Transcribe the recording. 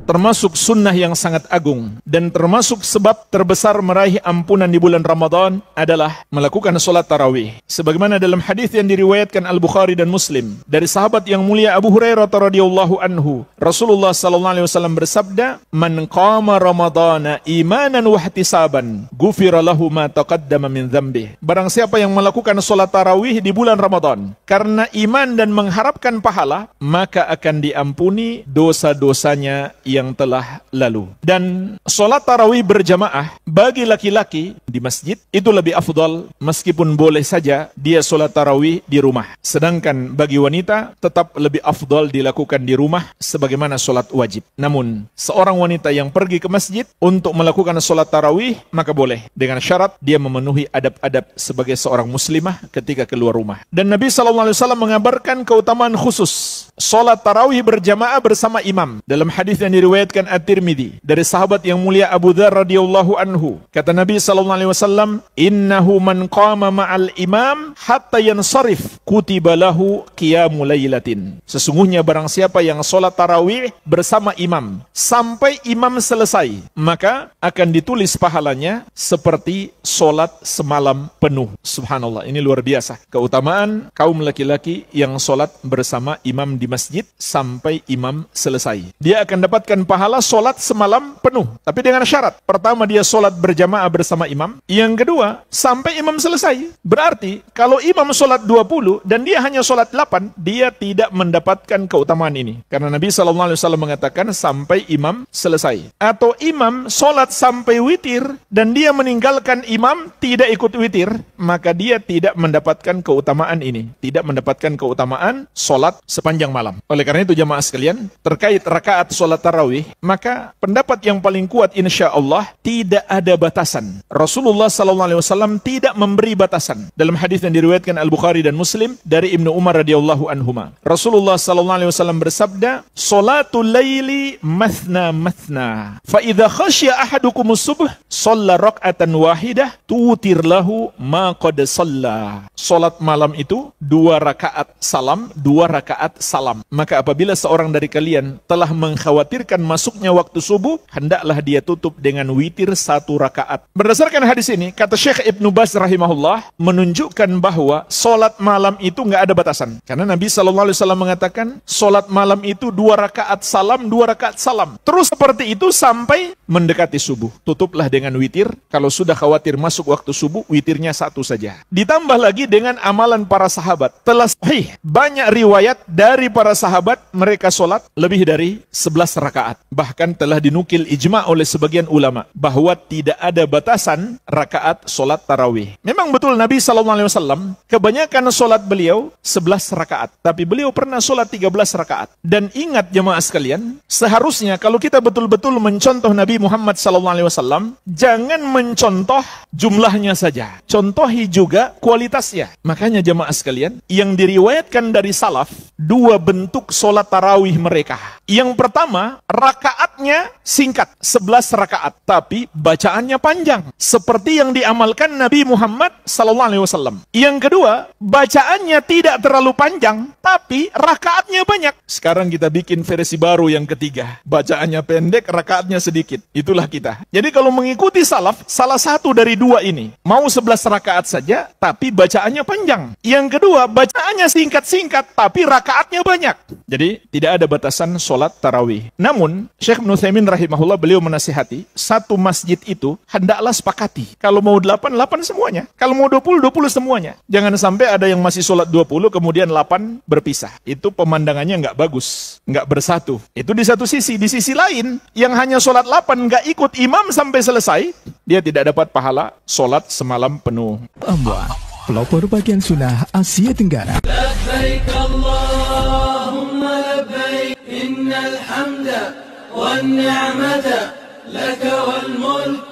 Termasuk sunnah yang sangat agung dan termasuk sebab terbesar meraih ampunan di bulan Ramadan adalah melakukan solat tarawih. Sebagaimana dalam hadis yang diriwayatkan Al-Bukhari dan Muslim dari sahabat yang mulia Abu Hurairah radhiyallahu anhu, Rasulullah sallallahu alaihi wasallam bersabda, "Man qama Ramadana imanan wa ihtisaban, ghufira lahu ma taqaddama min dzambihi." Barang siapa yang melakukan solat tarawih di bulan Ramadan karena iman dan mengharapkan pahala, maka akan diampuni dosa-dosanya yang telah lalu. Dan solat tarawih berjamaah bagi laki-laki di masjid itu lebih afdal, meskipun boleh saja dia solat tarawih di rumah. Sedangkan bagi wanita tetap lebih afdal dilakukan di rumah sebagaimana solat wajib. Namun seorang wanita yang pergi ke masjid untuk melakukan solat tarawih maka boleh, dengan syarat dia memenuhi adab-adab sebagai seorang muslimah ketika keluar rumah. Dan Nabi SAW mengabarkan keutamaan khusus solat tarawih berjamaah bersama imam dalam hadis yang diriwayatkan At-Tirmidzi dari sahabat yang mulia Abu Dzar radhiyallahu anhu. Kata Nabi sallallahu alaihi wasallam, "Innahu man qama ma'al imam hatta yansarif kutiba lahu qiyamul lailatin." Sesungguhnya barang siapa yang salat tarawih bersama imam sampai imam selesai, maka akan ditulis pahalanya seperti salat semalam penuh. Subhanallah, ini luar biasa keutamaan kaum laki-laki yang salat bersama imam di masjid sampai imam selesai. Dia akan dapatkan pahala solat semalam penuh, tapi dengan syarat. Pertama, dia solat berjamaah bersama imam. Yang kedua, sampai imam selesai. Berarti kalau imam solat 20 dan dia hanya solat 8, dia tidak mendapatkan keutamaan ini. Karena Nabi SAW mengatakan sampai imam selesai. Atau imam solat sampai witir dan dia meninggalkan imam tidak ikut witir, maka dia tidak mendapatkan keutamaan ini. Tidak mendapatkan keutamaan solat sepanjang malam. Oleh karena itu jamaah sekalian, terkait rakaat solat tarawih, maka pendapat yang paling kuat insya Allah tidak ada batasan. Rasulullah SAW tidak memberi batasan. Dalam hadis yang diriwayatkan Al-Bukhari dan Muslim dari Ibnu Umar radhiyallahu anhuma, Rasulullah SAW bersabda, "Salatul laili mathna mathna, fa idza khasya ahadukumus subh, shalla rak'atan wahidah tutir lahu ma qad shalla." Salat malam itu 2 rakaat salam, 2 rakaat salam. Maka apabila seorang dari kalian telah mengkhawatirkan masuknya waktu subuh, hendaklah dia tutup dengan witir 1 rakaat. Berdasarkan hadis ini, kata Syekh Ibnu Baz rahimahullah, menunjukkan bahwa solat malam itu nggak ada batasan. Karena Nabi SAW mengatakan, solat malam itu 2 rakaat salam, 2 rakaat salam. Terus seperti itu sampai mendekati subuh. Tutuplah dengan witir. Kalau sudah khawatir masuk waktu subuh, witirnya 1 saja. Ditambah lagi dengan amalan para sahabat. Telah sahih banyak riwayat dari para sahabat, mereka solat lebih dari 11 rakaat. Bahkan telah dinukil ijma' oleh sebagian ulama bahwa tidak ada batasan rakaat solat tarawih. Memang betul Nabi SAW kebanyakan solat beliau 11 rakaat, tapi beliau pernah solat 13 rakaat. Dan ingat jemaah sekalian, seharusnya kalau kita betul-betul mencontoh Nabi Muhammad SAW, jangan mencontoh jumlahnya saja, contohi juga kualitasnya. Makanya jemaah sekalian, yang diriwayatkan dari salaf, 2 bentuk solat tarawih mereka. Yang pertama, rakaatnya singkat, 11 rakaat, tapi bacaannya panjang, seperti yang diamalkan Nabi Muhammad SAW. Yang kedua, bacaannya tidak terlalu panjang, tapi rakaatnya banyak. Sekarang kita bikin versi baru yang ketiga, bacaannya pendek, rakaatnya sedikit. Itulah kita. Jadi kalau mengikuti salaf, salah satu dari 2 ini, mau 11 rakaat saja, tapi bacaannya panjang. Yang kedua, bacaannya singkat-singkat, tapi rakaatnya banyak. Jadi tidak ada batasan solat tarawih. Namun Syekh Ibnu Utsaimin rahimahullah, beliau menasihati, satu masjid itu hendaklah sepakati. Kalau mau 8, 8 semuanya. Kalau mau 20, 20 semuanya. Jangan sampai ada yang masih solat 20, kemudian 8 berpisah. Itu pemandangannya nggak bagus, nggak bersatu. Itu di satu sisi. Di sisi lain, yang hanya solat 8 nggak ikut imam sampai selesai, dia tidak dapat pahala solat semalam penuh. Amwa, pelopor bagian sunnah Asia Tenggara. Labbaik Allahumma labbaik, innal hamda wan ni'mata laka wal mulk